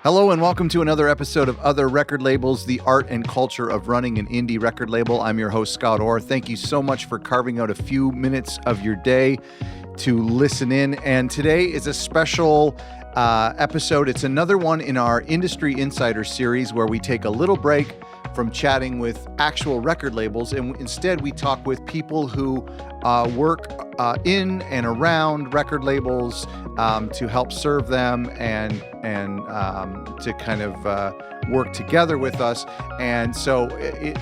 Hello and welcome to another episode of Other Record Labels, the art and culture of running an indie record label. I'm your host, Scott Orr. Thank you so much for carving out a few minutes of your day to listen in. And today is a special episode. It's another one in our Industry Insider series where we take a little break from chatting with actual record labels, and instead we talk with people who work in and around record labels to help serve them and to kind of work together with us. And so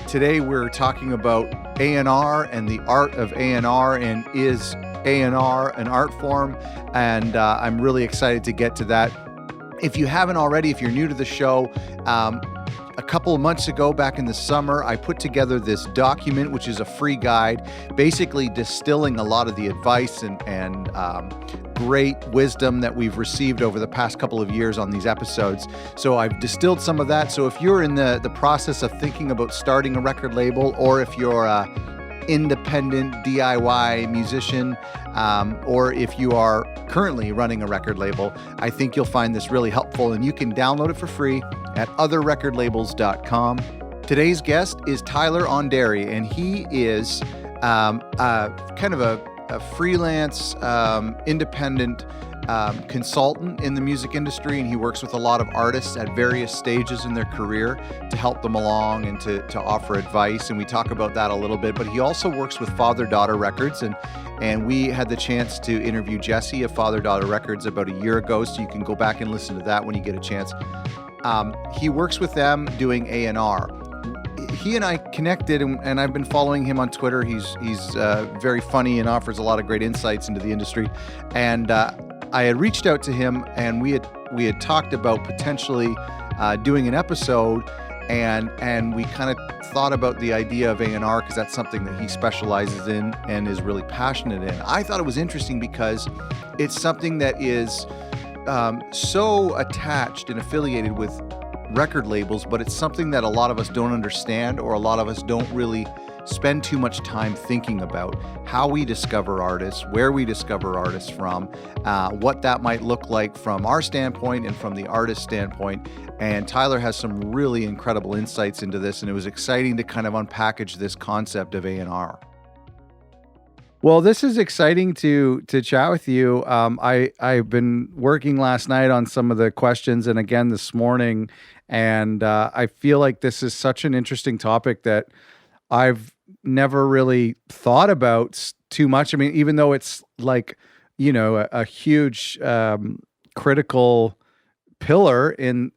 today we're talking about A&R and the art of A&R, and is A&R an art form? And I'm really excited to get to that. If you haven't already, if you're new to the show, a couple of months ago, back in the summer, I put together this document, which is a free guide, basically distilling a lot of the advice and great wisdom that we've received over the past couple of years on these episodes. So I've distilled some of that. So if you're in the process of thinking about starting a record label, or if you're independent DIY musician, or if you are currently running a record label, I think you'll find this really helpful, and you can download it for free at otherrecordlabels.com. Today's guest is Tyler Andere, and he is kind of a freelance, independent consultant in the music industry, and he works with a lot of artists at various stages in their career to help them along and to offer advice, and we talk about that a little bit. But he also works with Father-Daughter Records, and we had the chance to interview Jesse of Father-Daughter Records about a year ago, so you can go back and listen to that when you get a chance. He works with them doing A&R. He and I connected, and I've been following him on Twitter. He's very funny and offers a lot of great insights into the industry. And I had reached out to him, and we had talked about potentially doing an episode, and we kind of thought about the idea of A&R because that's something that he specializes in and is really passionate in. I thought it was interesting because it's something that is so attached and affiliated with record labels, but it's something that a lot of us don't understand, or a lot of us don't really spend too much time thinking about how we discover artists, where we discover artists from, what that might look like from our standpoint and from the artist standpoint. And Tyler has some really incredible insights into this, and it was exciting to kind of unpackage this concept of A&R. Well, this is exciting to chat with you. I've been working last night on some of the questions, and again this morning, and I feel like this is such an interesting topic that I've never really thought about too much. I mean, even though it's like, a huge critical pillar in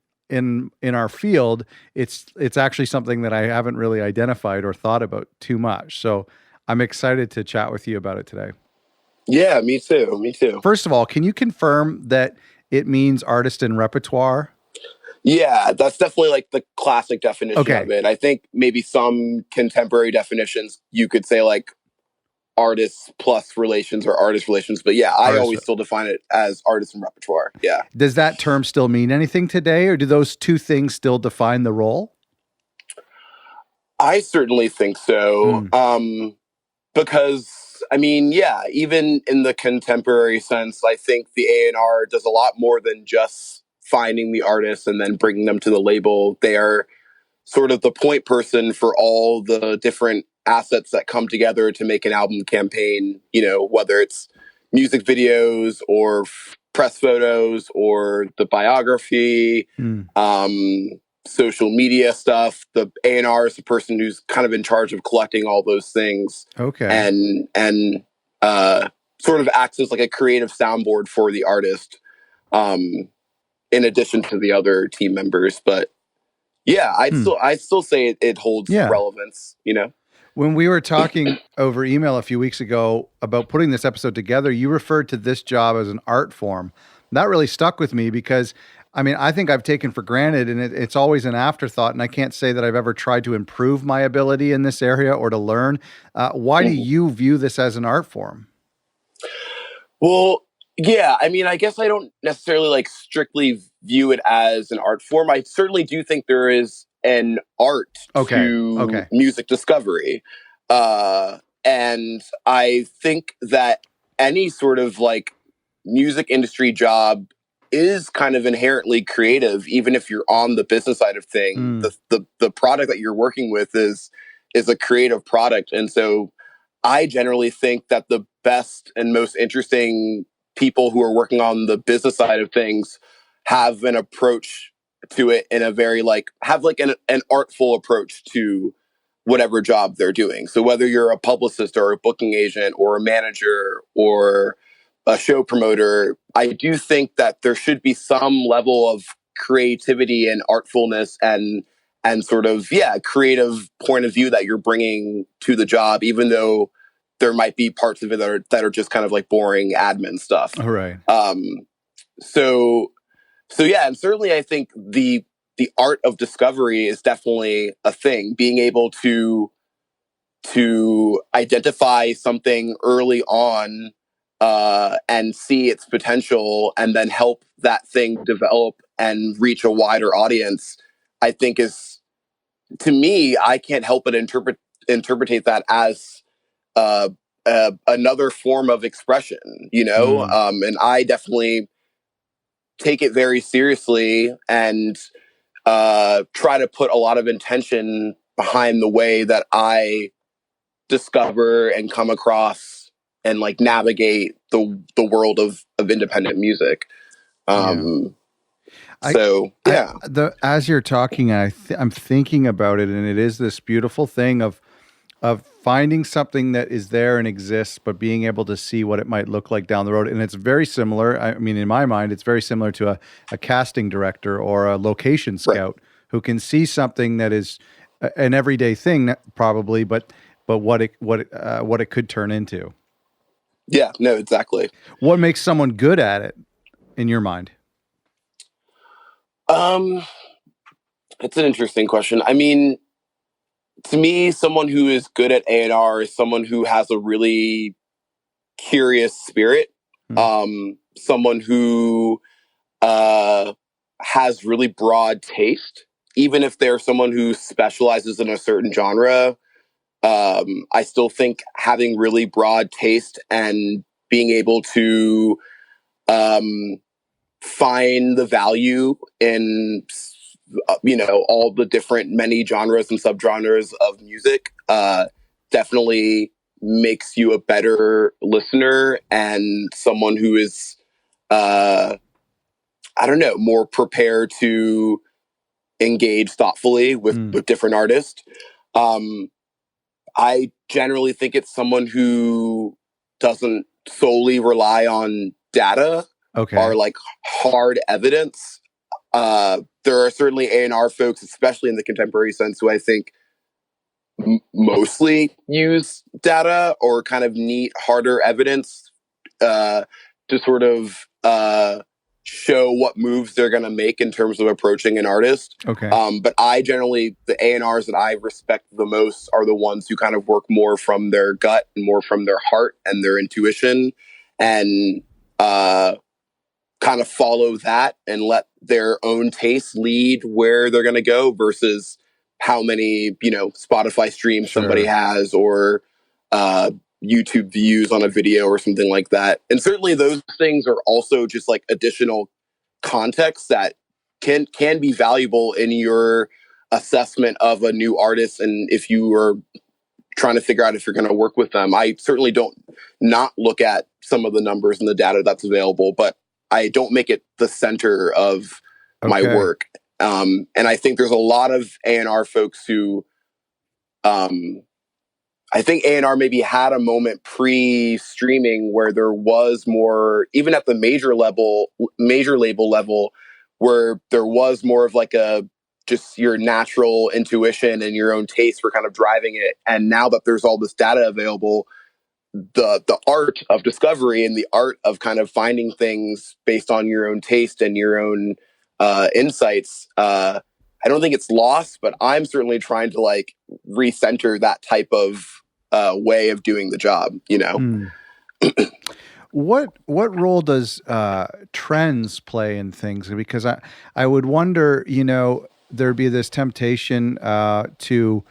our field, it's actually something that I haven't really identified or thought about too much. So I'm excited to chat with you about it today. Yeah, me too. First of all, can you confirm that it means artist and repertoire? Yeah, that's definitely like the classic definition of it. I think maybe some contemporary definitions, you could say like artists plus relations or artist relations. But yeah, I always still define it as artist and repertoire. Yeah. Does that term still mean anything today, or do those two things still define the role? I certainly think so. Because, I mean, yeah, even in the contemporary sense, I think the A&R does a lot more than just finding the artist and then bringing them to the label. They are sort of the point person for all the different assets that come together to make an album campaign, whether it's music videos or press photos or the biography, social media stuff. The A&R is the person who's kind of in charge of collecting all those things. Okay. And sort of acts as like a creative soundboard for the artist, in addition to the other team members. But yeah, I still say it holds relevance, When we were talking over email a few weeks ago about putting this episode together, you referred to this job as an art form. That really stuck with me because, I mean, I think I've taken for granted, and it's always an afterthought, and I can't say that I've ever tried to improve my ability in this area or to learn. Why do you view this as an art form? Well, yeah, I mean, I guess I don't necessarily like strictly view it as an art form. I certainly do think there is an art to music discovery. And I think that any sort of like music industry job is kind of inherently creative, even if you're on the business side of thing. The product that you're working with is a creative product. And so I generally think that the best and most interesting people who are working on the business side of things have an approach to it in a very have an artful approach to whatever job they're doing. So whether you're a publicist or a booking agent or a manager or a show promoter, I do think that there should be some level of creativity and artfulness and sort of creative point of view that you're bringing to the job, even though there might be parts of it that are just kind of like boring admin stuff. All right. So yeah, and certainly I think the art of discovery is definitely a thing. Being able to identify something early on and see its potential, and then help that thing develop and reach a wider audience, I think is, to me, I can't help but interpretate that as another form of expression, and I definitely take it very seriously and try to put a lot of intention behind the way that I discover and come across and navigate the world of independent music. As you're talking, I'm thinking about it, and it is this beautiful thing of finding something that is there and exists, but being able to see what it might look like down the road. And it's very similar. I mean, in my mind, it's very similar to a casting director or a location scout who can see something that is an everyday thing, probably, but what it could turn into. Yeah, no, exactly. What makes someone good at it, in your mind? It's an interesting question. I mean, to me, someone who is good at A&R is someone who has a really curious spirit. Someone who has really broad taste, even if they're someone who specializes in a certain genre. I still think having really broad taste and being able to find the value in all the different many genres and subgenres of music definitely makes you a better listener and someone who is more prepared to engage thoughtfully with different artists. I generally think it's someone who doesn't solely rely on data or hard evidence. There are certainly A&R folks, especially in the contemporary sense, who I think mostly use data or kind of need harder evidence to sort of show what moves they're going to make in terms of approaching an artist. But I generally, the A&Rs that I respect the most are the ones who kind of work more from their gut and more from their heart and their intuition, and kind of follow that and let their own taste lead where they're going to go versus how many, Spotify streams somebody has or YouTube views on a video or something like that. And certainly those things are also just additional context that can be valuable in your assessment of a new artist. And if you are trying to figure out if you're going to work with them, I certainly don't not look at some of the numbers and the data that's available, but I don't make it the center of my work. And I think there's a lot of A&R folks who, I think A&R maybe had a moment pre-streaming where there was more, even at the major label level, where there was more of just your natural intuition and your own taste for kind of driving it. And now that there's all this data available, the art of discovery and the art of kind of finding things based on your own taste and your own insights, I don't think it's lost, but I'm certainly trying to recenter that type of way of doing the job, What role does trends play in things? Because I would wonder, there'd be this temptation to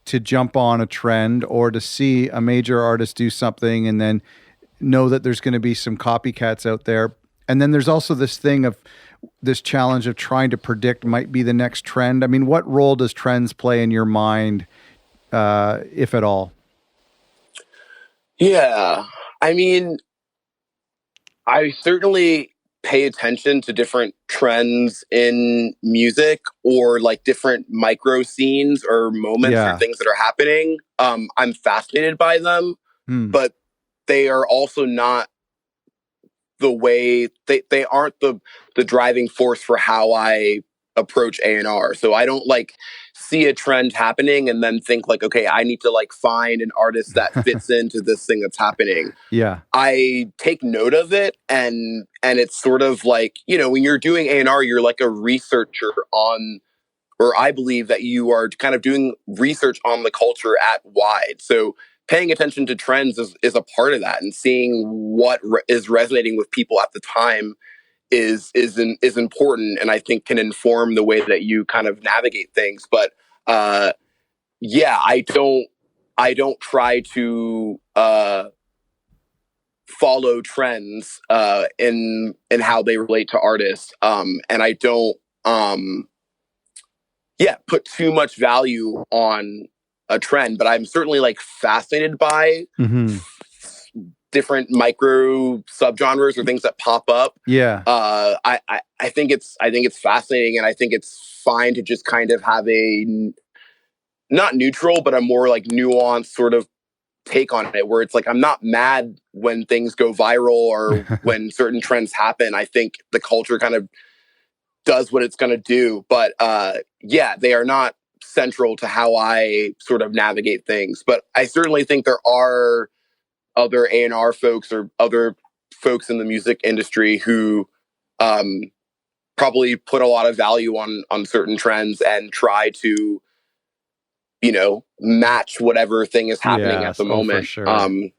jump on a trend or to see a major artist do something and then know that there's going to be some copycats out there. And then there's also this thing of this challenge of trying to predict might be the next trend. I mean, what role does trends play in your mind, if at all? Yeah. I mean, I certainly pay attention to different trends in music or like different micro scenes or moments or Yeah. things that are happening. I'm fascinated by them, but they are also not the way they aren't the driving force for how I approach A&R. So I don't like see a trend happening and then think like, okay, I need to like find an artist that fits into this thing that's happening. Yeah. I take note of it, and it's sort of like, you know, when you're doing A&R, you're like a researcher on, or I believe that you are kind of doing research on the culture at wide. So paying attention to trends is a part of that, and seeing what is resonating with people at the time is important, and I think can inform the way that you kind of navigate things. But yeah, I don't try to follow trends in how they relate to artists, and I don't put too much value on a trend, but I'm certainly like fascinated by different micro subgenres or things that pop up. Yeah. I think it's fascinating, and I think it's fine to just kind of have a not neutral, but a more like nuanced sort of take on it, where it's like, I'm not mad when things go viral or when certain trends happen. I think the culture kind of does what it's going to do, but yeah, they are not central to how I sort of navigate things. But I certainly think there are other A&R folks or other folks in the music industry who probably put a lot of value on certain trends and try to, you know, match whatever thing is happening at the moment. For sure.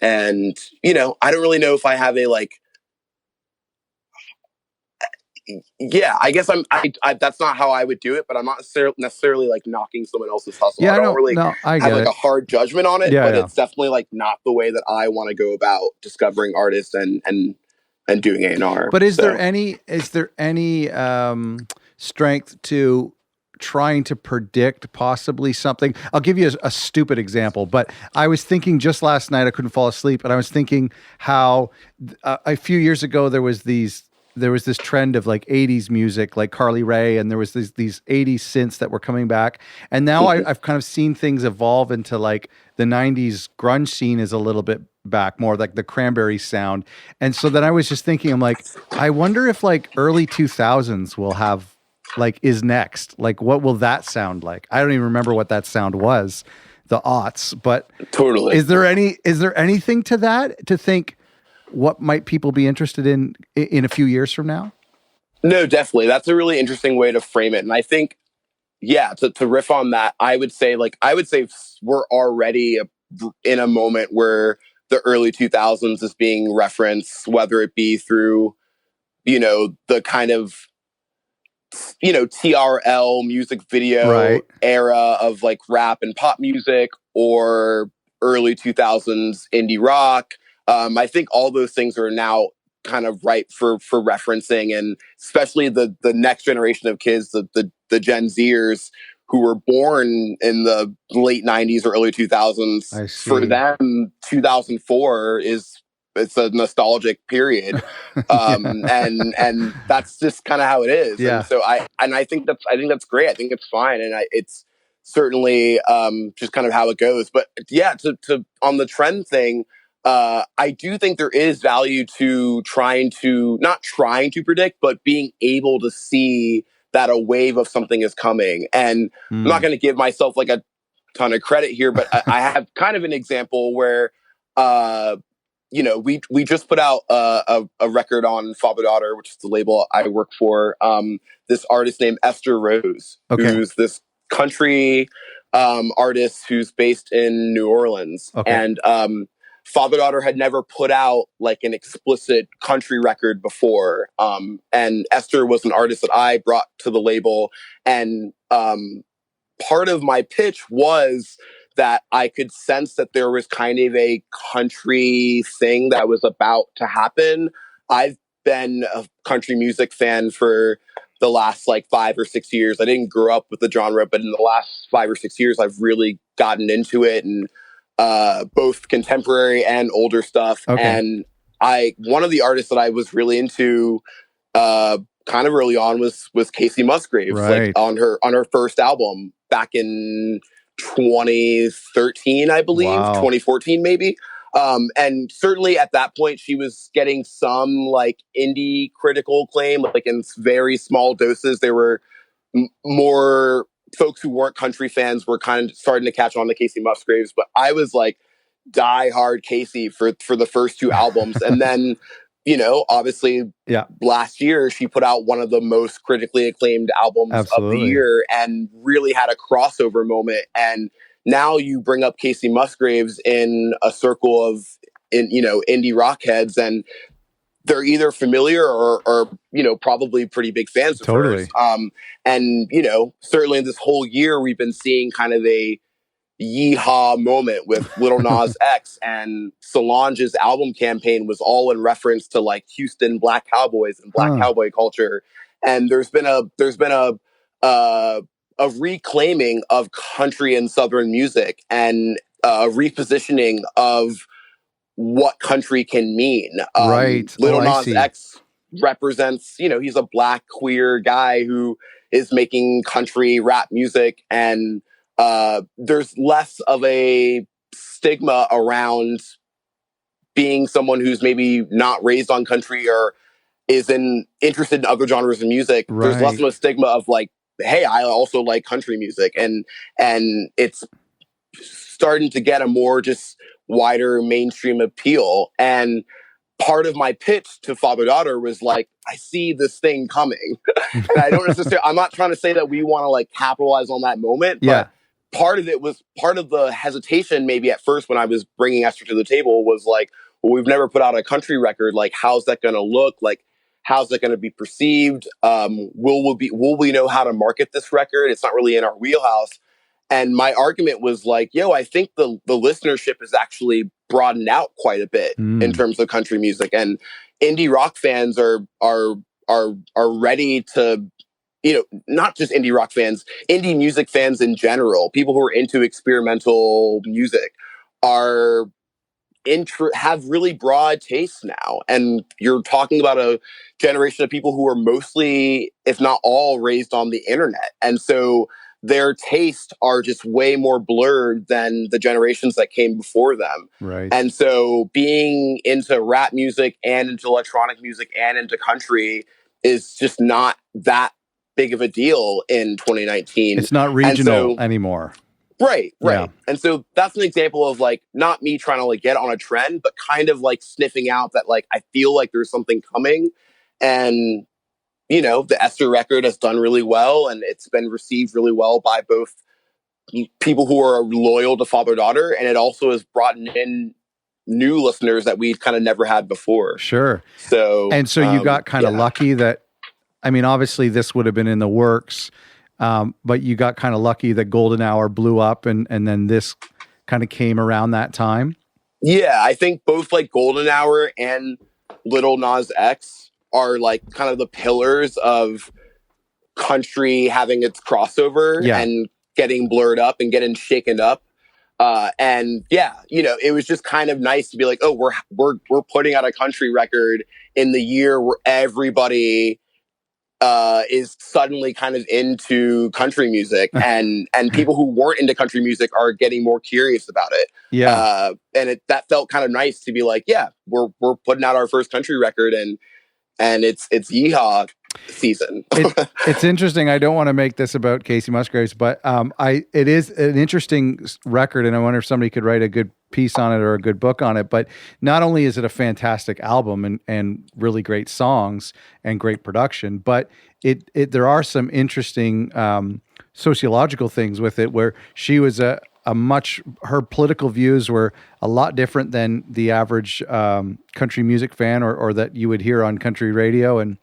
And, you know, I don't really know if I have a like, yeah, I guess I that's not how I would do it, but I'm not necessarily like knocking someone else's hustle. Yeah, I don't really have like a hard judgment on it, but it's definitely like not the way that I want to go about discovering artists and doing A&R. But is there any strength to trying to predict possibly something? I'll give you a stupid example, but I was thinking just last night, I couldn't fall asleep, and I was thinking how a few years ago there was this trend of like 80s music, like Carly Rae, and there was these 80s synths that were coming back. And now I've kind of seen things evolve into like the 90s grunge scene is a little bit back, more like the Cranberry sound. And so then I was just thinking, I'm like, I wonder if like early 2000s will have like is next. Like, what will that sound like? I don't even remember what that sound was, the aughts, but totally. Is there anything to that, to think what might people be interested in a few years from now? No, definitely. That's a really interesting way to frame it. And I think, yeah, to riff on that, I would say we're already in a moment where the early 2000s is being referenced, whether it be through, you know, the kind of, you know, TRL music video era of like rap and pop music, or early 2000s indie rock. I think all those things are now kind of ripe for referencing, and especially the next generation of kids, the Gen Zers who were born in the late 90s or early 2000s. For them, 2004 it's a nostalgic period. And that's just kind of how it is. Yeah. And so I think that's great. I think it's fine. And it's certainly just kind of how it goes. But yeah, to on the trend thing, I do think there is value to not trying to predict, but being able to see that a wave of something is coming. And I'm not going to give myself like a ton of credit here, but I have kind of an example where, you know, we just put out a record on Father Daughter, which is the label I work for. This artist named Esther Rose, who's this country artist who's based in New Orleans. And Father Daughter had never put out like an explicit country record before. And Esther was an artist that I brought to the label. And part of my pitch was that I could sense that there was kind of a country thing that was about to happen. I've been a country music fan for the last like 5 or 6 years. I didn't grow up with the genre, but in the last 5 or 6 years, I've really gotten into it, and both contemporary and older stuff. Okay. And one of the artists that I was really into kind of early on was Casey Musgraves, Right. like on her first album back in 2013, I believe. Wow. 2014 maybe. And certainly at that point, she was getting some like indie critical acclaim, like in very small doses. There were more folks who weren't country fans were kind of starting to catch on to Casey Musgraves, but I was like die hard Casey for the first two albums. And then, obviously last year she put out one of the most critically acclaimed albums of the year and really had a crossover moment. And now you bring up Casey Musgraves in a circle of indie rock heads, and they're either familiar or probably pretty big fans of hers. And certainly this whole year we've been seeing kind of a yeehaw moment with Lil Nas X, and Solange's album campaign was all in reference to like Houston Black Cowboys and Black Cowboy culture. And there's been a reclaiming of country and Southern music, and a repositioning of what country can mean. Right. Lil Nas X represents, he's a Black queer guy who is making country rap music, and there's less of a stigma around being someone who's maybe not raised on country or interested in other genres of music. Right. There's less of a stigma of like, hey, I also like country music, and it's starting to get a more just wider mainstream appeal. And part of my pitch to father-daughter was like, I see this thing coming. And I don't necessarily, I'm not trying to say that we want to like capitalize on that moment, but part of the hesitation maybe at first when I was bringing Esther to the table was like, well, we've never put out a country record. Like, how's that going to look? Like, how's that going to be perceived? Will we know how to market this record? It's not really in our wheelhouse. And my argument was like, I think the listenership is actually broadened out quite a bit in terms of country music, and indie rock fans are ready to, not just indie rock fans, indie music fans in general, people who are into experimental music have really broad tastes now. And you're talking about a generation of people who are mostly, if not all, raised on the internet. And so their tastes are just way more blurred than the generations that came before them. Right. And so being into rap music and into electronic music and into country is just not that big of a deal in 2019. It's not regional anymore. Right. Yeah. And so that's an example of like, not me trying to like get on a trend, but kind of like sniffing out that like, I feel like there's something coming. And the Esther record has done really well, and it's been received really well by both people who are loyal to father-daughter, and it also has brought in new listeners that we kind of never had before. Sure. So you got kind of lucky that, I mean, obviously this would have been in the works, but you got kind of lucky that Golden Hour blew up, and then this kind of came around that time. Yeah, I think both like Golden Hour and Lil Nas X are like kind of the pillars of country having its crossover and getting blurred up and getting shaken up. And it was just kind of nice to be like, oh, we're putting out a country record in the year where everybody is suddenly kind of into country music, and people who weren't into country music are getting more curious about it. Yeah. And that felt kind of nice to be like, we're putting out our first country record, and it's yeehaw season. It's interesting. I don't want to make this about Casey Musgraves, but it is an interesting record, and I wonder if somebody could write a good piece on it or a good book on it. But not only is it a fantastic album and really great songs and great production, but there are some interesting sociological things with it, where she was her political views were a lot different than the average country music fan or that you would hear on country radio. And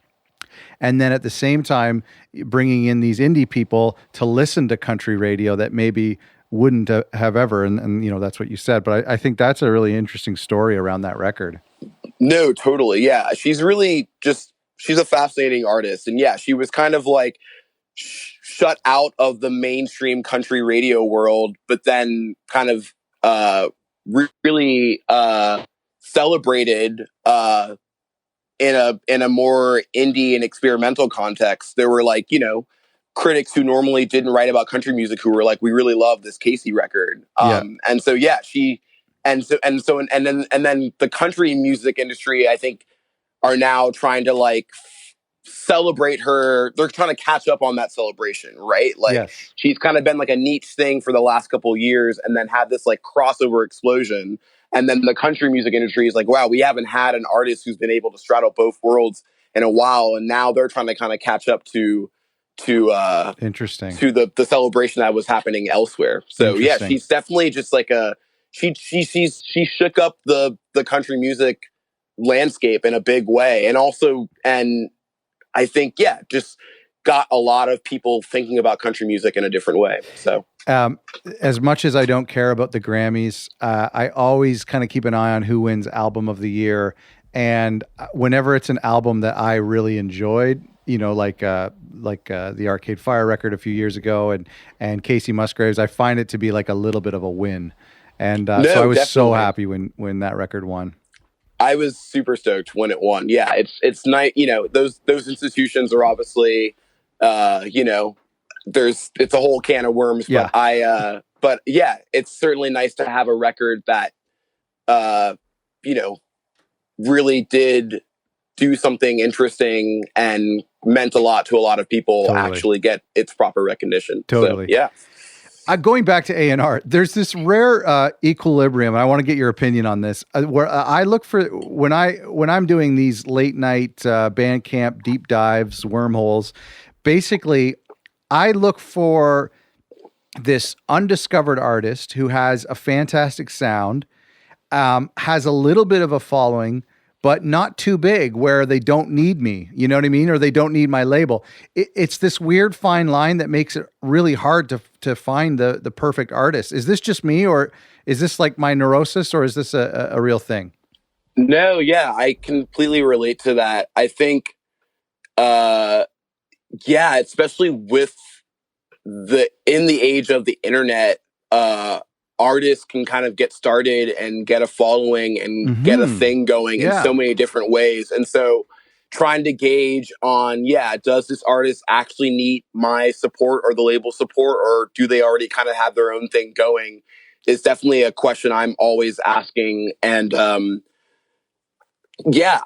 then at the same time, bringing in these indie people to listen to country radio that maybe wouldn't have ever. And that's what you said. But I think that's a really interesting story around that record. No, totally. Yeah. She's really she's a fascinating artist. And yeah, she was kind of like shut out of the mainstream country radio world, but then kind of really celebrated in a more indie and experimental context. There were like, critics who normally didn't write about country music who were like, we really love this Casey record. And so yeah, and then the country music industry, I think, are now trying to like celebrate her. They're trying to catch up on that celebration, right? Like she's kind of been like a niche thing for the last couple of years, and then had this like crossover explosion. And then the country music industry is like, wow, we haven't had an artist who's been able to straddle both worlds in a while, and now they're trying to kind of catch up to interesting to the celebration that was happening elsewhere. So yeah, she's definitely just like she shook up the country music landscape in a big way, and I think, yeah, just got a lot of people thinking about country music in a different way. So, as much as I don't care about the Grammys, I always kind of keep an eye on who wins Album of the Year. And whenever it's an album that I really enjoyed, like the Arcade Fire record a few years ago, and Casey Musgraves, I find it to be like a little bit of a win. And so I was so happy when that record won. I was super stoked when it won. Yeah, it's nice. Those institutions are obviously, it's a whole can of worms. Yeah. But yeah, it's certainly nice to have a record that, really did do something interesting and meant a lot to a lot of people. Actually get its proper recognition. Totally. So, yeah. Going back to A&R, there's this rare equilibrium, and I want to get your opinion on this. Where I look for when I'm doing these late night Bandcamp deep dives, wormholes. Basically, I look for this undiscovered artist who has a fantastic sound, has a little bit of a following, but not too big where they don't need me, you know what I mean? Or they don't need my label. It's this weird fine line that makes it really hard to find the perfect artist. Is this just me, or is this like my neurosis, or is this a real thing? No, yeah, I completely relate to that. I think, especially with in the age of the internet, artists can kind of get started and get a following and get a thing going in so many different ways. And so trying to gauge on, does this artist actually need my support or the label support, or do they already kind of have their own thing going, is definitely a question I'm always asking. And, I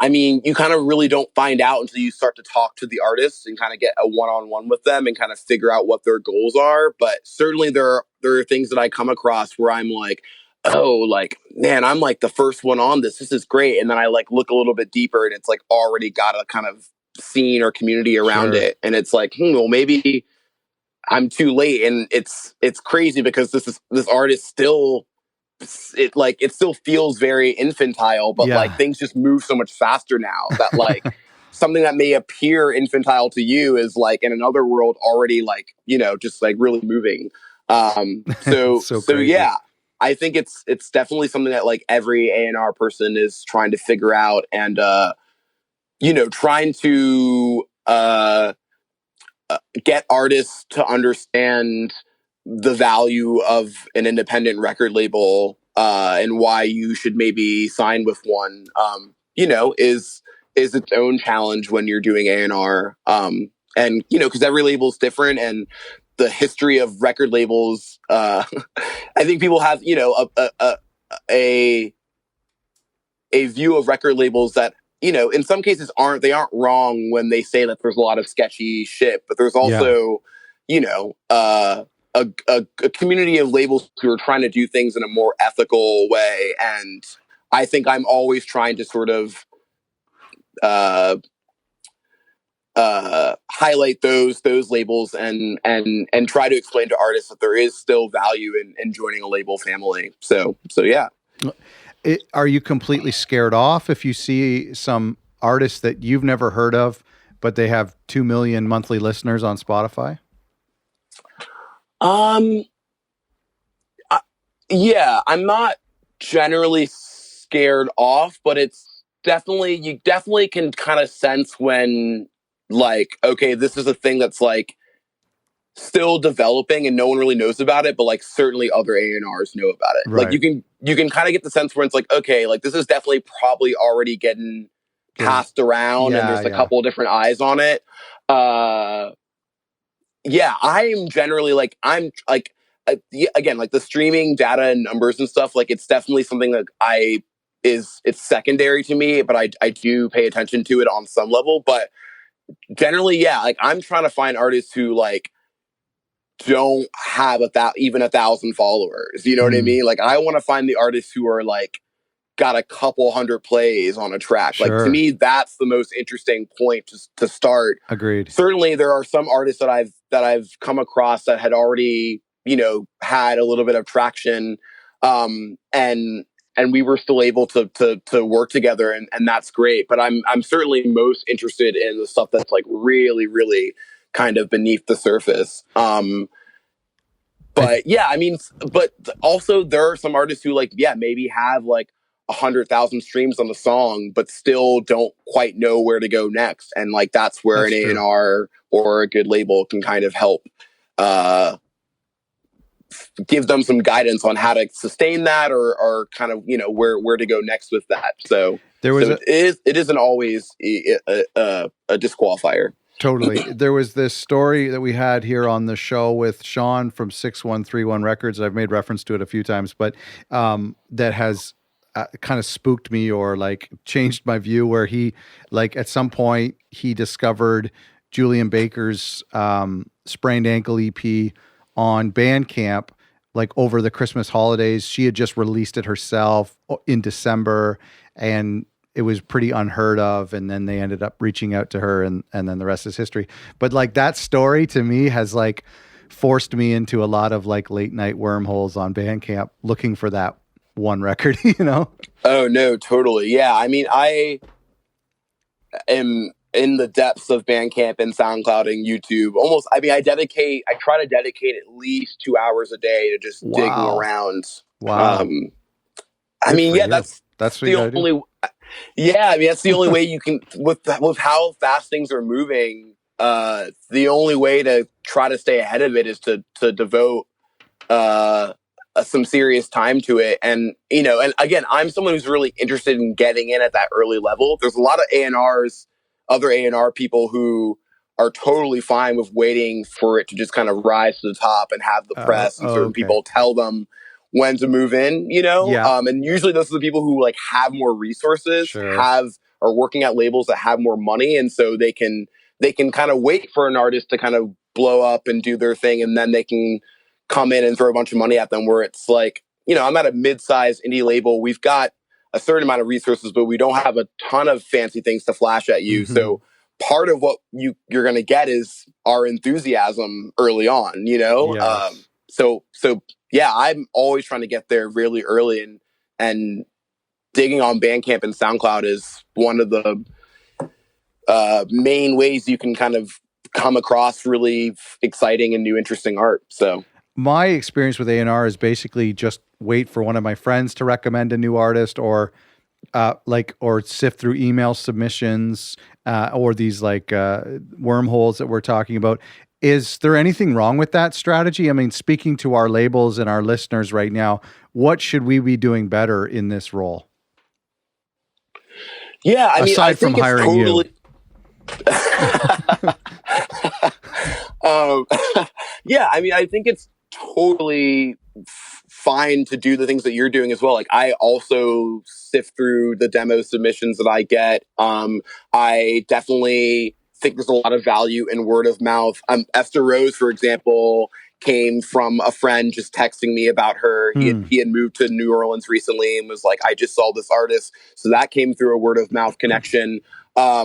mean, you kind of really don't find out until you start to talk to the artists and kind of get a one-on-one with them and kind of figure out what their goals are. But certainly there are things that I come across where I'm like, oh, like, man, I'm like the first one on this. This is great. And then I like look a little bit deeper and it's like already got a kind of scene or community around it. And it's like, well, maybe I'm too late. And it's crazy because this artist still, it still feels very infantile, but like things just move so much faster now that like something that may appear infantile to you is like in another world already like, just like really moving. So yeah, I think it's definitely something that like every A&R person is trying to figure out and, trying to get artists to understand the value of an independent record label and why you should maybe sign with one, is its own challenge when you're doing A&R. And, because every label is different and the history of record labels, I think people have, a view of record labels that, in some cases aren't wrong when they say that there's a lot of sketchy shit, but there's also, a community of labels who are trying to do things in a more ethical way. And I think I'm always trying to sort of highlight those labels and try to explain to artists that there is still value in joining a label family. So yeah. Are you completely scared off if you see some artists that you've never heard of, but they have 2 million monthly listeners on Spotify? Yeah, I'm not generally scared off, but it's you definitely can kind of sense when, like, okay, this is a thing that's like still developing and no one really knows about it, but like certainly other A&Rs know about it. Like Right. you can kind of get the sense where it's like, okay, like this is definitely probably already getting passed around and there's a couple of different eyes on it. Yeah, I'm generally like, again, like the streaming data and numbers and stuff, like it's definitely something that it's secondary to me, but I do pay attention to it on some level. But generally, yeah, like I'm trying to find artists who like don't have even 1,000 followers. You know what I mean? Like I want to find the artists who are like got a couple hundred plays on a track. Like to me, that's the most interesting point to start. Agreed. Certainly, there are some artists that I've come across that had already, you know, had a little bit of traction, and we were still able to work together, and that's great. But I'm certainly most interested in the stuff that's like really, really kind of beneath the surface. But yeah, I mean, but also there are some artists who like, yeah, maybe have like 100,000 streams on the song, but still don't quite know where to go next. And like, that's where an A&R or a good label can kind of help, give them some guidance on how to sustain that or kind of, you know, where to go next with that. So it isn't always a disqualifier. Totally. There was this story that we had here on the show with Sean from 6131 Records. I've made reference to it a few times, but that has kind of spooked me or like changed my view, where he, like at some point he discovered Julian Baker's Sprained Ankle EP on Bandcamp, like over the Christmas holidays. She had just released it herself in December, and it was pretty unheard of. And then they ended up reaching out to her, and then the rest is history. But like that story to me has like forced me into a lot of like late night wormholes on Bandcamp looking for that one record, you know? Oh no, totally. Yeah. I mean, I am in the depths of Bandcamp and SoundCloud and YouTube. Almost, I mean, I try to dedicate at least 2 hours a day to just digging around. Wow. I mean, yeah, that's the only. Yeah, I mean that's the only way you can with how fast things are moving. The only way to try to stay ahead of it is to devote some serious time to it. And you know, and again, I'm someone who's really interested in getting in at that early level. There's a lot of other A&R people who are totally fine with waiting for it to just kind of rise to the top and have the press and certain people tell them when to move in, you know? And usually those are the people who like have more resources, are working at labels that have more money. And so they can kind of wait for an artist to kind of blow up and do their thing. And then they can come in and throw a bunch of money at them, where it's like, you know, I'm at a mid-sized indie label. We've got a certain amount of resources, but we don't have a ton of fancy things to flash at you. Mm-hmm. So part of what you're going to get is our enthusiasm early on, you know? Yes. So yeah, I'm always trying to get there really early, and digging on Bandcamp and SoundCloud is one of the main ways you can kind of come across really exciting and new, interesting art. So my experience with A&R is basically just wait for one of my friends to recommend a new artist, or sift through email submissions, or these like wormholes that we're talking about. Is there anything wrong with that strategy? I mean, speaking to our labels and our listeners right now, what should we be doing better in this role? Yeah, I mean, aside from hiring you. Yeah, I mean, I think it's totally fine to do the things that you're doing as well. Like, I also sift through the demo submissions that I get. I definitely think there's a lot of value in word of mouth. Esther Rose, for example, came from a friend just texting me about her. He had moved to New Orleans recently and was like, I just saw this artist. So that came through a word of mouth connection. Yeah,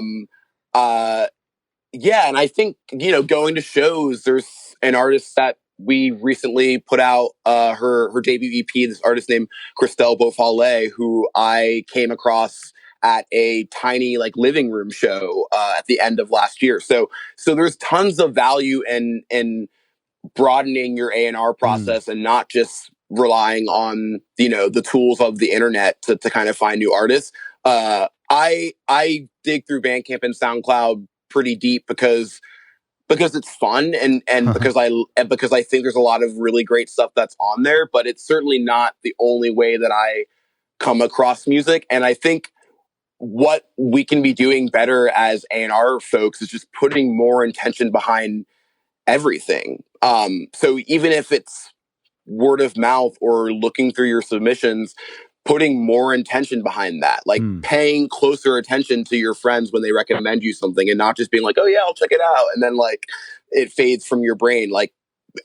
and I think, you know, going to shows, there's an artist that we recently put out her debut EP, this artist named Christelle Beaufallet, who I came across at a tiny like living room show at the end of last year. So there's tons of value in broadening your A&R process and not just relying on, you know, the tools of the internet to kind of find new artists. I dig through Bandcamp and SoundCloud pretty deep because it's fun and because I think there's a lot of really great stuff that's on there, but it's certainly not the only way that I come across music. And I think what we can be doing better as A&R folks is just putting more intention behind everything. So even if it's word of mouth or looking through your submissions, putting more intention behind that, like paying closer attention to your friends when they recommend you something and not just being like, oh yeah, I'll check it out. And then like it fades from your brain. Like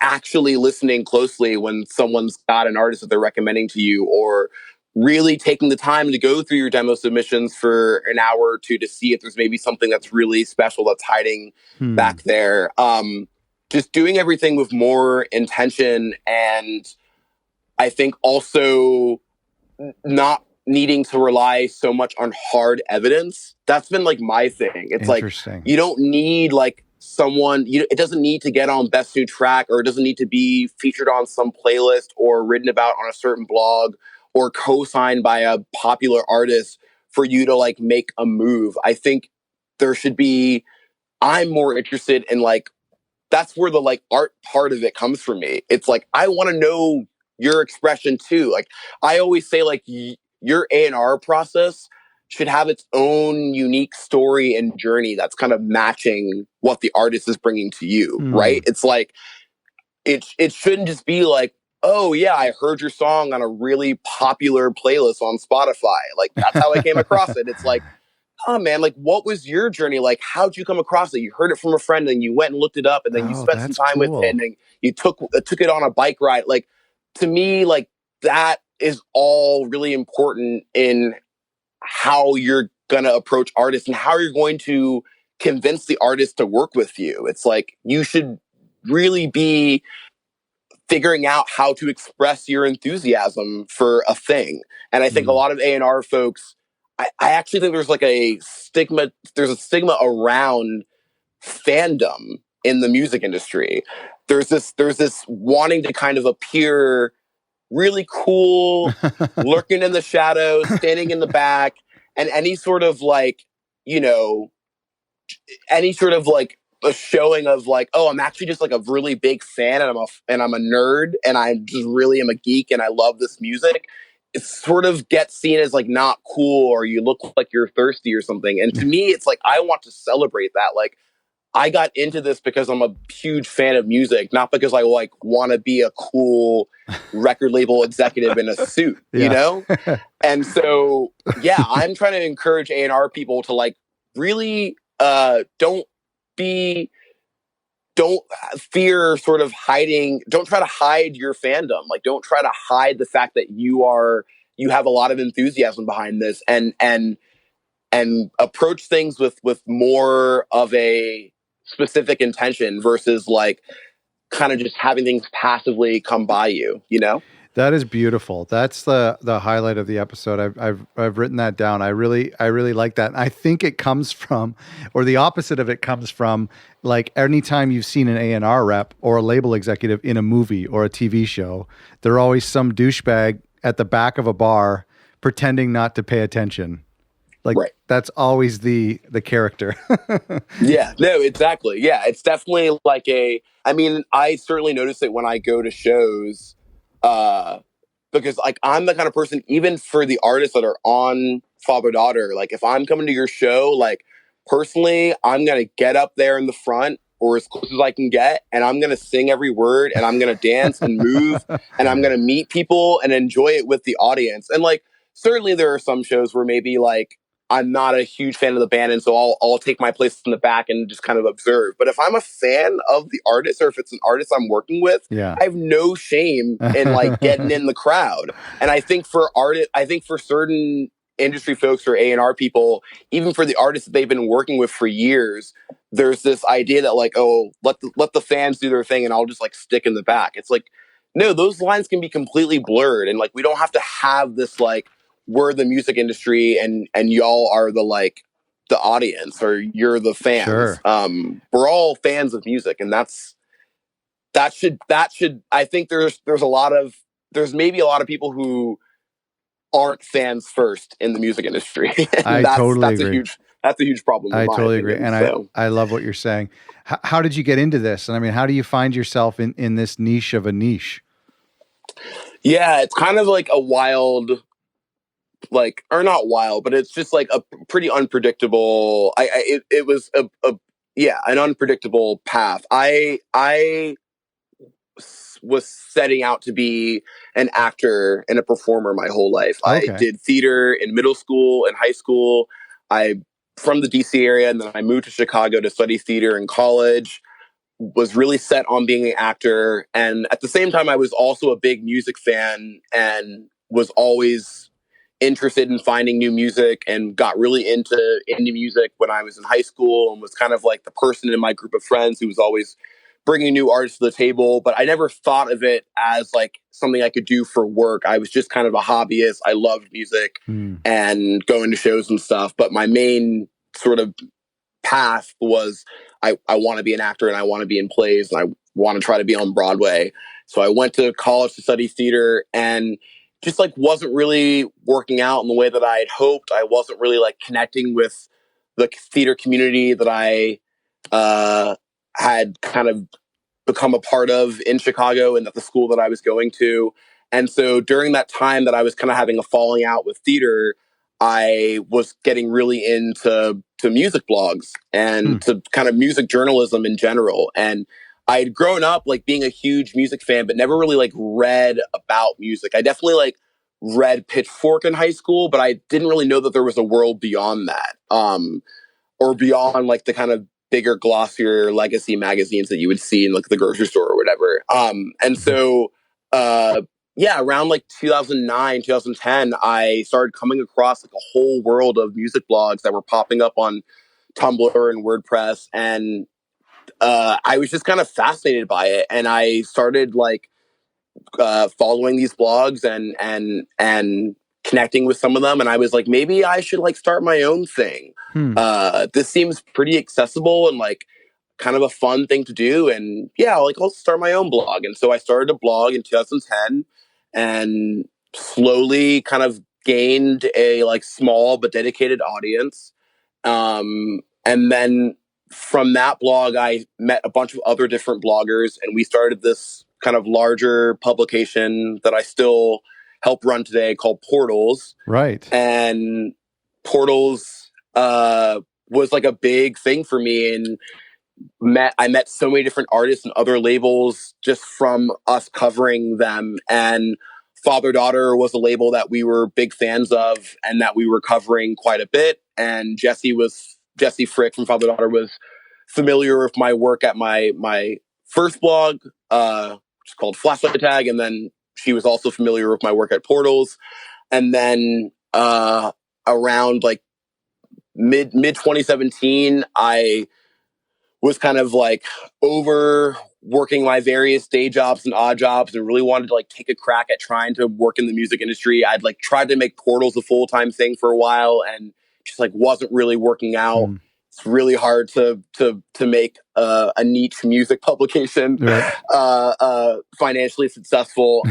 actually listening closely when someone's got an artist that they're recommending to you, or really taking the time to go through your demo submissions for an hour or two to see if there's maybe something that's really special that's hiding back there. Just doing everything with more intention, and I think also not needing to rely so much on hard evidence. That's been like my thing. It's like you don't need like someone, it doesn't need to get on Best New Track, or it doesn't need to be featured on some playlist or written about on a certain blog or co-signed by a popular artist for you to like make a move. I think there should be, I'm more interested in like, that's where the like art part of it comes from me. It's like, I want to know your expression too. Like I always say, like your A&R process should have its own unique story and journey that's kind of matching what the artist is bringing to you, right? It's like, it shouldn't just be like, oh yeah, I heard your song on a really popular playlist on Spotify. Like that's how I came across it. It's like, oh man, like what was your journey? Like how'd you come across it? You heard it from a friend and you went and looked it up and then you spent some time with it and then you took it on a bike ride. Like to me, like that is all really important in how you're going to approach artists and how you're going to convince the artist to work with you. It's like you should really be figuring out how to express your enthusiasm for a thing. And I think a lot of A&R folks, I actually think there's a stigma around fandom in the music industry. There's this wanting to kind of appear really cool, lurking in the shadows, standing in the back, and any sort of like, any sort of like a showing of like, oh, I'm actually just like a really big fan and I'm a nerd and I just really am a geek and I love this music. It sort of gets seen as like not cool, or you look like you're thirsty or something. And to me, it's like, I want to celebrate that. Like I got into this because I'm a huge fan of music, not because I like want to be a cool record label executive in a suit, you know? And so, yeah, I'm trying to encourage A&R people to like really don't fear sort of hiding. Don't try to hide your fandom. Like, don't try to hide the fact that you have a lot of enthusiasm behind this, and approach things with more of a specific intention versus like kind of just having things passively come by you, you know? That is beautiful. That's the highlight of the episode. I've written that down. I really like that. And I think it comes from, or the opposite of it comes from, like anytime you've seen an A&R rep or a label executive in a movie or a TV show, they're always some douchebag at the back of a bar pretending not to pay attention. Like that's always the character. Yeah, no, exactly. Yeah, it's definitely like I mean, I certainly notice it when I go to shows, because like I'm the kind of person, even for the artists that are on Father Daughter, like if I'm coming to your show, like personally, I'm going to get up there in the front or as close as I can get, and I'm going to sing every word, and I'm going to dance and move, and I'm going to meet people and enjoy it with the audience. And like, certainly there are some shows where maybe like I'm not a huge fan of the band, and so I'll take my place in the back and just kind of observe. But if I'm a fan of the artist, or if it's an artist I'm working with, I have no shame in like getting in the crowd. And I think for certain industry folks or A&R people, even for the artists that they've been working with for years, there's this idea that like, oh, let the fans do their thing and I'll just like stick in the back. It's like, no, those lines can be completely blurred, and like we don't have to have this like, we're the music industry and y'all are the like the audience, or you're the fans. Sure. We're all fans of music, and that should I think there's maybe a lot of people who aren't fans first in the music industry. And I totally that's agree. a huge problem in I my totally agree. opinion. And So I love what you're saying. How did you get into this? And I mean, how do you find yourself in this niche of a niche? yeah, it's kind of like a wild, like, or not wild, but it's just like a pretty unpredictable. It was a yeah, an unpredictable path. I was setting out to be an actor and a performer my whole life. I Okay. did theater in middle school and high school. I from the DC area, and then I moved to Chicago to study theater in college. Was really set on being an actor, and at the same time I was also a big music fan and was always interested in finding new music, and got really into indie music when I was in high school, and was kind of like the person in my group of friends who was always bringing new artists to the table. But I never thought of it as like something I could do for work. I was just kind of a hobbyist. I loved music and going to shows and stuff, but my main sort of path was I want to be an actor, and I want to be in plays, and I want to try to be on Broadway. So I went to college to study theater, and just like wasn't really working out in the way that I had hoped. I wasn't really like connecting with the theater community that I had kind of become a part of in Chicago and at the school that I was going to. And so during that time that I was kind of having a falling out with theater, I was getting really into music blogs and to kind of music journalism in general. And I had grown up like being a huge music fan, but never really like read about music. I definitely like read Pitchfork in high school, but I didn't really know that there was a world beyond that. Or beyond like the kind of bigger, glossier legacy magazines that you would see in like the grocery store or whatever. And so, yeah, around like 2009, 2010, I started coming across like a whole world of music blogs that were popping up on Tumblr and WordPress. And I was just kind of fascinated by it. And I started like following these blogs and connecting with some of them, and I was like, maybe I should like start my own thing. This seems pretty accessible and like kind of a fun thing to do, and yeah, like I'll start my own blog. And so I started a blog in 2010 and slowly kind of gained a like small but dedicated audience. And then from that blog, I met a bunch of other different bloggers, and we started this kind of larger publication that I still help run today called Portals. Right. And Portals was like a big thing for me, and I met so many different artists and other labels just from us covering them. And Father Daughter was a label that we were big fans of and that we were covering quite a bit. And Jesse Frick from Father Daughter was familiar with my work at my first blog, which is called Flashlight Tag, and then she was also familiar with my work at Portals. And then around like mid 2017, I was kind of like over working my various day jobs and odd jobs, and really wanted to like take a crack at trying to work in the music industry. I'd like tried to make Portals a full-time thing for a while, and just like wasn't really working out. It's really hard to make a niche music publication financially successful.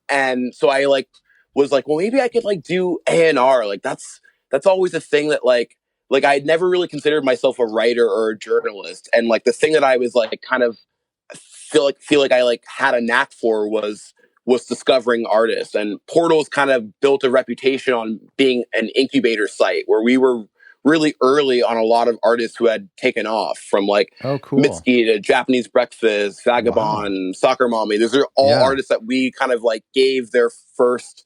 And so I like was like, well, maybe I could like do A&R. Like that's always a thing that like I had never really considered myself a writer or a journalist. And like the thing that I was like kind of feel like I like had a knack for was discovering artists. And Portals kind of built a reputation on being an incubator site where we were really early on a lot of artists who had taken off, from like Mitski to Japanese Breakfast, Vagabond, Soccer Mommy. Those are all artists that we kind of like gave their first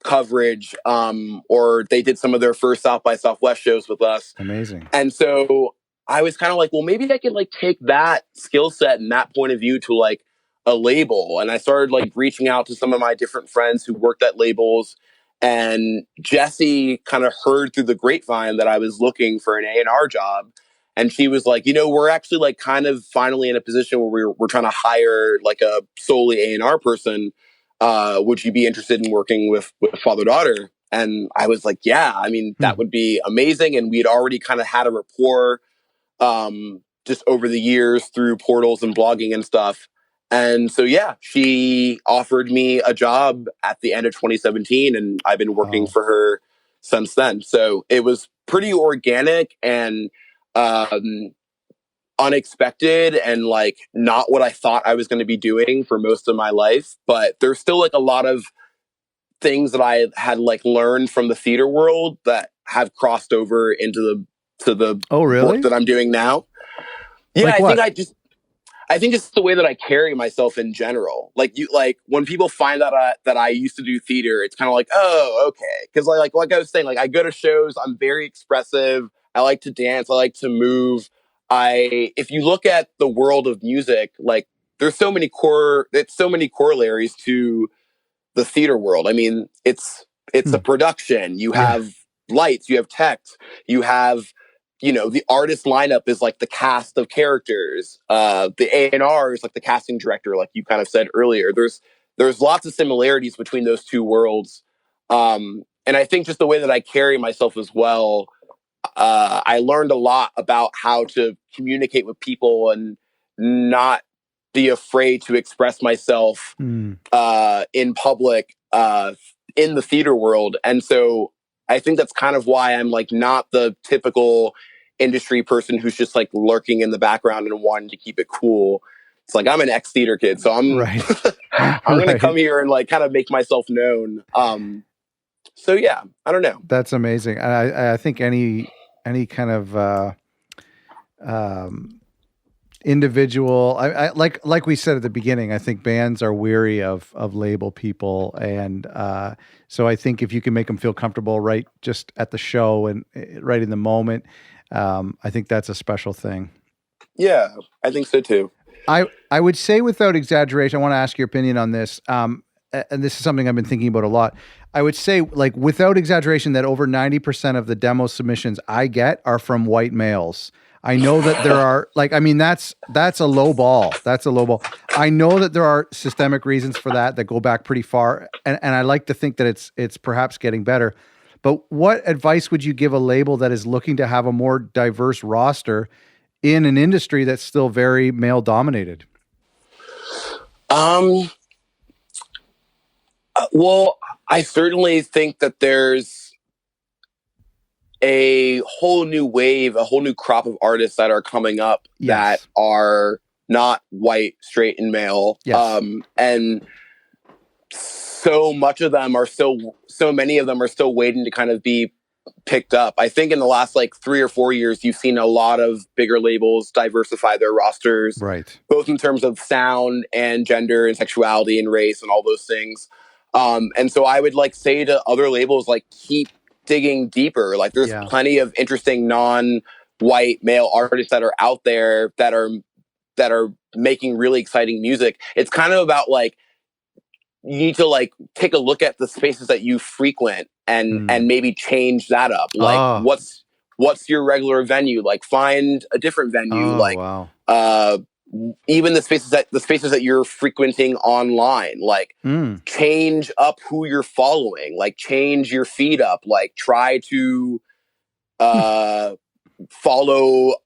coverage, or they did some of their first South by Southwest shows with us. Amazing. And so I was kind of like, well, maybe I could like take that skill set and that point of view to like a label. And I started like reaching out to some of my different friends who worked at labels. And Jessie kind of heard through the grapevine that I was looking for an A&R job. And she was like, we're actually like kind of finally in a position where we're trying to hire like a solely A&R person. Would you be interested in working with Father Daughter? And I was like, yeah, I mean, that would be amazing. And we had already kind of had a rapport just over the years through Portals and blogging and stuff. And so, yeah, she offered me a job at the end of 2017, and I've been working for her since then. So it was pretty organic and unexpected, and like not what I thought I was going to be doing for most of my life. But there's still like a lot of things that I had like learned from the theater world that have crossed over into the work that I'm doing now. Yeah, like I think it's the way that I carry myself in general. Like when people find out that I used to do theater, it's kind of like, oh, okay. Because like I was saying, like I go to shows, I'm very expressive. I like to dance. I like to move. If you look at the world of music, like there's so many corollaries to the theater world. I mean, it's a production. You have lights, you have text, you have, the artist lineup is like the cast of characters. The A&R is like the casting director, like you kind of said earlier. There's lots of similarities between those two worlds. And I think just the way that I carry myself as well, I learned a lot about how to communicate with people and not be afraid to express myself in public in the theater world. And so I think that's kind of why I'm like not the typical industry person who's just like lurking in the background and wanting to keep it cool. It's like I'm an ex-theater kid, so I'm I'm gonna come here and like kind of make myself known. So yeah, I don't know. That's amazing. I think any kind of individual, I like we said at the beginning, I think bands are weary of label people, and so I think if you can make them feel comfortable right just at the show and right in the moment, I think that's a special thing. Yeah, I think so too. I would say, without exaggeration, I want to ask your opinion on this, and this is something I've been thinking about a lot. I would say, like, without exaggeration, that over 90% of the demo submissions I get are from white males. I know that there are, like, I mean, that's a low ball. That's a low ball. I know that there are systemic reasons for that go back pretty far, and I like to think that it's perhaps getting better. But what advice would you give a label that is looking to have a more diverse roster in an industry that's still very male dominated? Well, I certainly think that there's a whole new wave, a whole new crop of artists that are coming up that are not white, straight, and male. And so many of them are still waiting to kind of be picked up. I think in the last like 3 or 4 years, you've seen a lot of bigger labels diversify their rosters, right? Both in terms of sound and gender and sexuality and race and all those things. And so I would like say to other labels, like, keep digging deeper. Like there's plenty of interesting non-white male artists that are out there that are making really exciting music. It's kind of about like, you need to like take a look at the spaces that you frequent and maybe change that up. Like what's your regular venue? Like find a different venue. Even the spaces that you're frequenting online, like change up who you're following, like change your feed up, like try to follow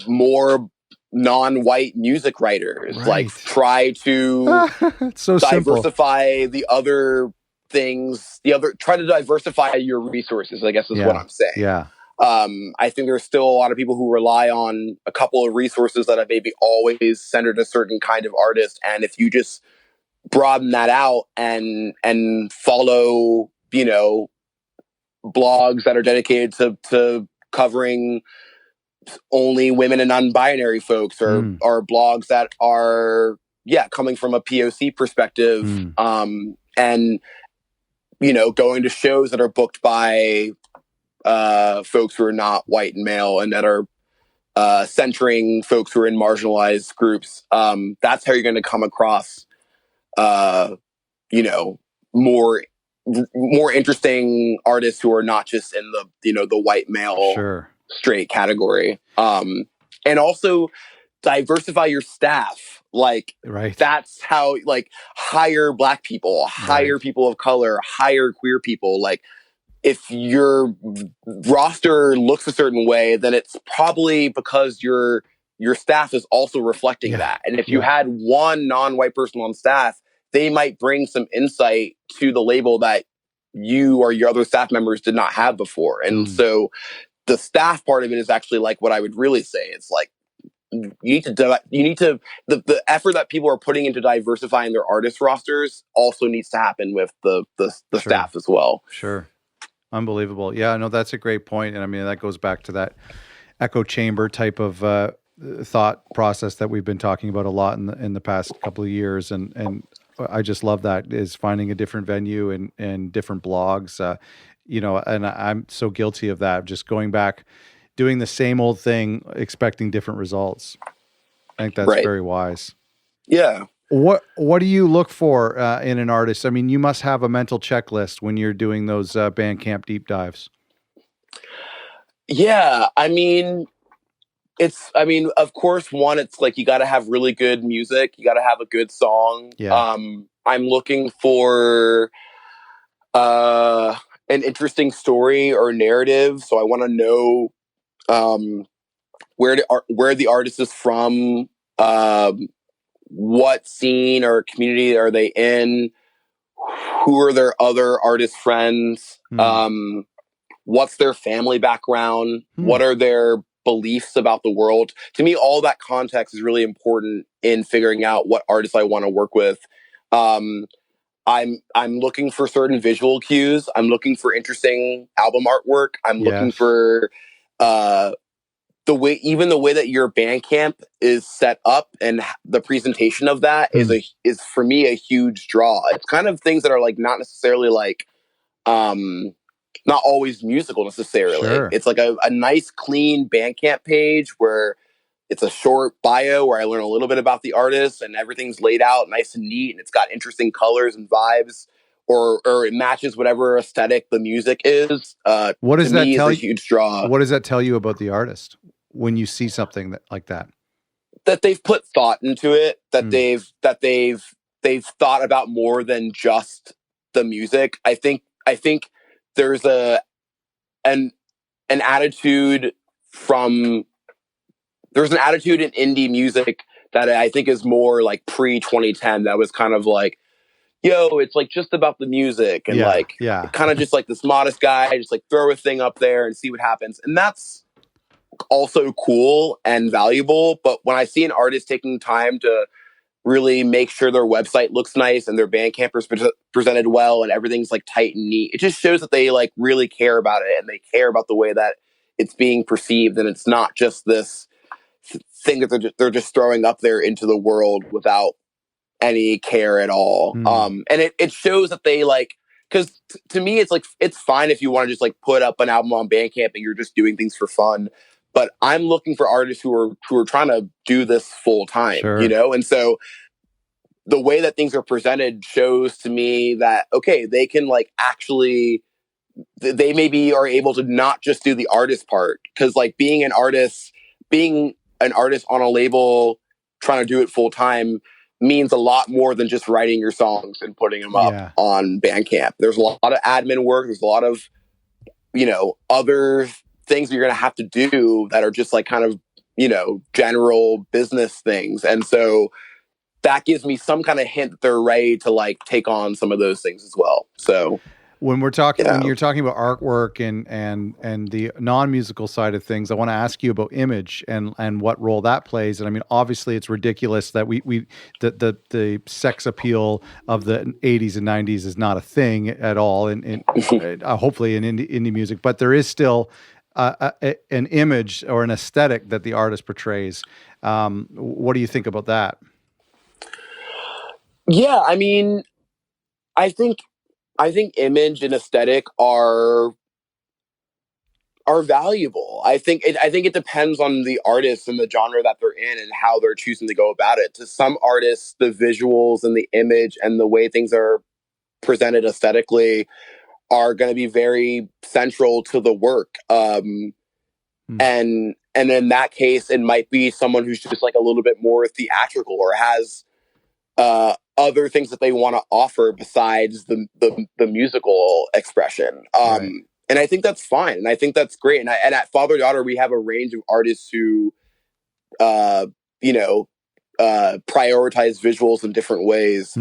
more non-white music writers, like try to diversify the other things, try to diversify your resources, I guess is what I'm saying. I think there's still a lot of people who rely on a couple of resources that have maybe always centered a certain kind of artist. And if you just broaden that out and follow, blogs that are dedicated to covering only women and non-binary folks, or blogs that are coming from a POC perspective, and going to shows that are booked by folks who are not white and male and that are centering folks who are in marginalized groups. That's how you're going to come across more interesting artists who are not just in the white male straight category. And also diversify your staff. Like that's how, like, hire Black people, hire people of color, hire queer people. Like if your roster looks a certain way, then it's probably because you're your staff is also reflecting that. And if you had one non-white person on staff, they might bring some insight to the label that you or your other staff members did not have before. And so the staff part of it is actually like what I would really say. It's like, you need to the effort that people are putting into diversifying their artist rosters also needs to happen with the staff as well. Sure. Unbelievable. Yeah, no, that's a great point. And I mean, that goes back to that echo chamber type of thought process that we've been talking about a lot in the past couple of years. And I just love that, is finding a different venue and different blogs, and I'm so guilty of that. Just going back, doing the same old thing, expecting different results. I think that's very wise. Yeah. What do you look for in an artist? I mean, you must have a mental checklist when you're doing those Bandcamp deep dives. Yeah, I mean, of course, one, it's like you got to have really good music. You got to have a good song. Yeah. I'm looking for an interesting story or narrative. So I want to know where the artist is from, what scene or community are they in, who are their other artist friends, what's their family background, what are their beliefs about the world. To me, all that context is really important in figuring out what artists I want to work with. I'm looking for certain visual cues. I'm looking for interesting album artwork. I'm looking for the way that your Bandcamp is set up, and the presentation of that is for me a huge draw. It's kind of things that are like not necessarily like not always musical necessarily. Sure. It's like a nice clean Bandcamp page where it's a short bio where I learn a little bit about the artist and everything's laid out nice and neat, and it's got interesting colors and vibes, or it matches whatever aesthetic the music is. What does that tell you? A huge draw. What does that tell you about the artist when you see something like that? That they've put thought into it. That they've thought about more than just the music. I think there's an attitude there's an attitude in indie music that I think is more like pre 2010. That was kind of like, yo, it's like just about the music and kind of just like this modest guy, just like throw a thing up there and see what happens. And that's also cool and valuable. But when I see an artist taking time to really make sure their website looks nice and their Bandcamp is presented well and everything's like tight and neat, it just shows that they like really care about it and they care about the way that it's being perceived. And it's not just this thing that they're just throwing up there into the world without any care at all. And it shows that they like, because to me, it's like, it's fine if you want to just like put up an album on Bandcamp and you're just doing things for fun. But I'm looking for artists who are trying to do this full time, And so the way that things are presented shows to me that, okay, they can like actually, they maybe are able to not just do the artist part. Because like being an artist on a label, trying to do it full time means a lot more than just writing your songs and putting them up on Bandcamp. There's a lot of admin work. There's a lot of, other things you're going to have to do that are just like kind of, general business things. And so that gives me some kind of hint that they're ready to like take on some of those things as well. So when you're talking about artwork and the non-musical side of things, I want to ask you about image and what role that plays. And I mean, obviously it's ridiculous that the sex appeal of the 80s and 90s is not a thing at all in hopefully in indie music, but there is still an image or an aesthetic that the artist portrays. What do you think about that? Yeah, I mean, I think image and aesthetic are valuable. I think it depends on the artist and the genre that they're in and how they're choosing to go about it. To some artists, the visuals and the image and the way things are presented aesthetically are going to be very central to the work. And in that case, it might be someone who's just like a little bit more theatrical or has other things that they want to offer besides the musical expression. And I think that's fine. And I think that's great. And at Father Daughter, we have a range of artists who you know, prioritize visuals in different ways.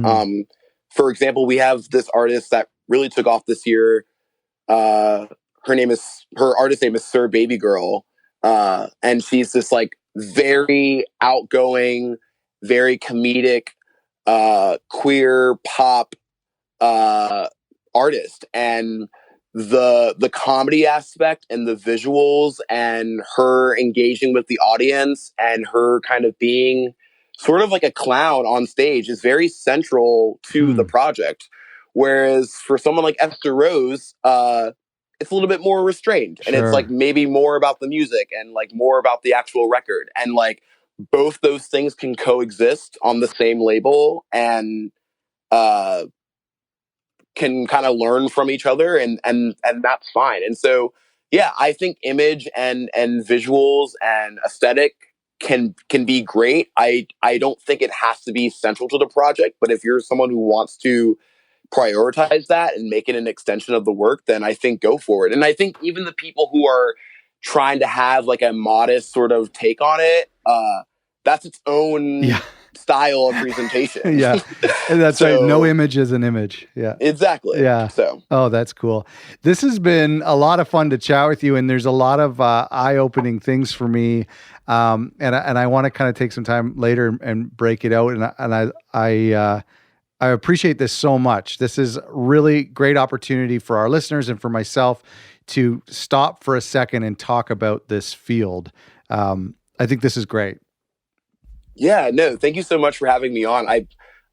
For example, we have this artist that really took off this year. Her artist name is Sir Baby Girl. And she's this like very outgoing, very comedic, queer pop, artist. And the comedy aspect and the visuals and her engaging with the audience and her kind of being sort of like a clown on stage is very central to the project. Whereas for someone like Esther Rose, it's a little bit more restrained, and it's like maybe more about the music and like more about the actual record. And like both those things can coexist on the same label and can kind of learn from each other, and that's fine. And so yeah, I think image and visuals and aesthetic can be great. I don't think it has to be central to the project, but if you're someone who wants to prioritize that and make it an extension of the work, then I think go for it. And I think even the people who are trying to have like a modest sort of take on it, that's its own style of presentation. And that's right. No image is an image. Yeah, exactly. Yeah. So, oh, that's cool. This has been a lot of fun to chat with you, and there's a lot of eye-opening things for me. And I want to kind of take some time later and break it out. And I appreciate this so much. This is really great opportunity for our listeners and for myself to stop for a second and talk about this field. I think this is great. Yeah, no, thank you so much for having me on.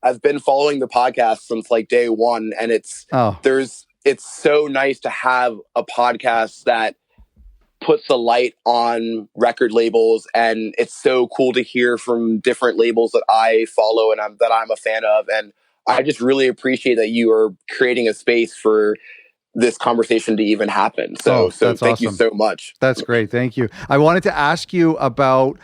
I've been following the podcast since like day one, and it's so nice to have a podcast that puts a light on record labels, and it's so cool to hear from different labels that I follow and I'm a fan of. And I just really appreciate that you are creating a space for this conversation to even happen. So thank you so much. That's great. Thank you. I wanted to ask you about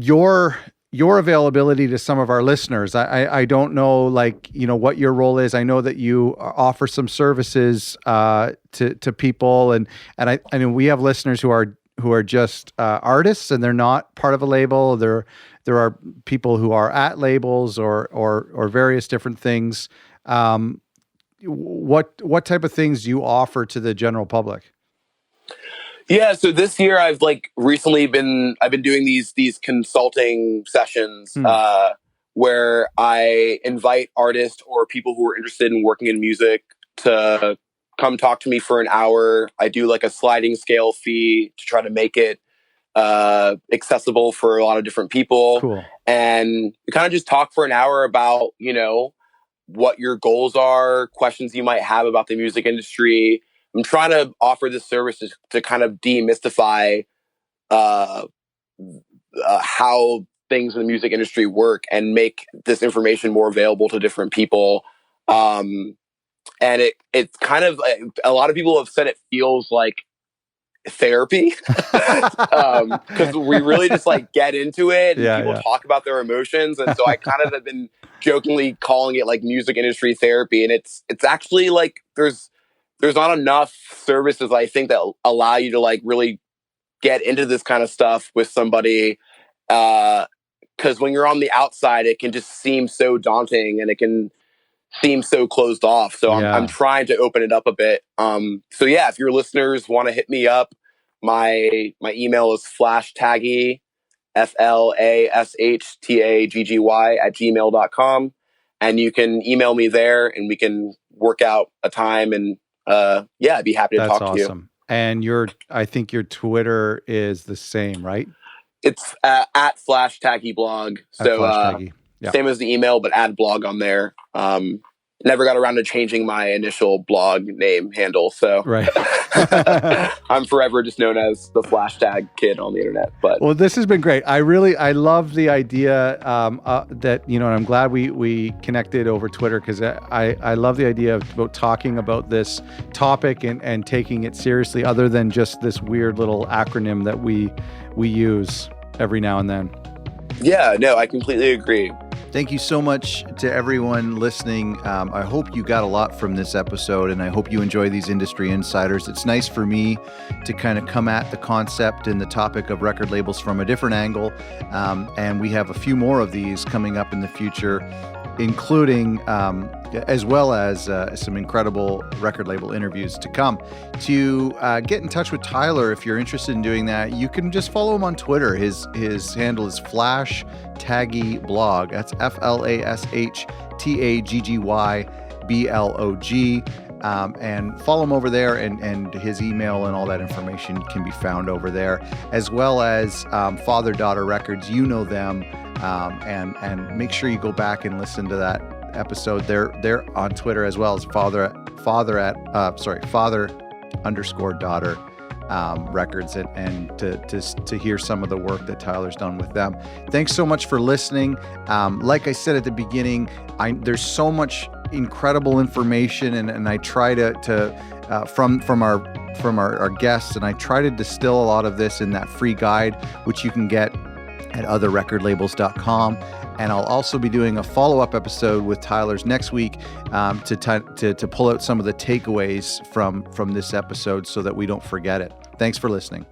your availability to some of our listeners. I don't know, like, you know, what your role is. I know that you offer some services to people, and I mean, we have listeners who are just artists and they're not part of a label. There are people who are at labels or various different things. What type of things do you offer to the general public? Yeah, so this year I've like recently been doing these consulting sessions where I invite artists or people who are interested in working in music to come talk to me for an hour. I do like a sliding scale fee to try to make it accessible for a lot of different people. Cool. And we kind of just talk for an hour about, you know, what your goals are, questions you might have about the music industry. I'm trying to offer this service to kind of demystify how things in the music industry work and make this information more available to different people. And it's kind of, a lot of people have said it feels like therapy because we really just like get into it and people talk about their emotions. And so I kind of have been jokingly calling it like music industry therapy. And it's actually like, there's not enough services, I think, that allow you to like really get into this kind of stuff with somebody. Because when you're on the outside, it can just seem so daunting and it can seem so closed off. So I'm trying to open it up a bit. So yeah, if your listeners want to hit me up, my email is flashtaggy, FLASHTAGGY @gmail.com. And you can email me there and we can work out a time, and I'd be happy to talk to you. That's awesome. And I think your Twitter is the same, right? It's at @flashtaggyblog. So same as the email, but add blog on there. Never got around to changing my initial blog name handle, so I'm forever just known as the Flashtag Kid on the internet. But well, this has been great. I love the idea that, you know, and I'm glad we connected over Twitter, because I love the idea about talking about this topic and taking it seriously, other than just this weird little acronym that we use every now and then. Yeah, no, I completely agree. Thank you so much to everyone listening. I hope you got a lot from this episode, and I hope you enjoy these industry insiders. It's nice for me to kind of come at the concept and the topic of record labels from a different angle. And we have a few more of these coming up in the future, including as well as some incredible record label interviews to come. To get in touch with Tyler, if you're interested in doing that, you can just follow him on Twitter. His handle is Flash Taggy Blog. That's FlashTaggyBlog. And follow him over there, and his email and all that information can be found over there, as well as Father-Daughter Records. You know them, and make sure you go back and listen to that episode. They're on Twitter as well as father_daughter records, and to hear some of the work that Tyler's done with them. Thanks so much for listening. Like I said at the beginning, there's so much incredible information, and I try to from our guests, and I try to distill a lot of this in that free guide, which you can get at otherrecordlabels.com. And I'll also be doing a follow-up episode with Tyler's next week to pull out some of the takeaways from this episode so that we don't forget it. Thanks for listening.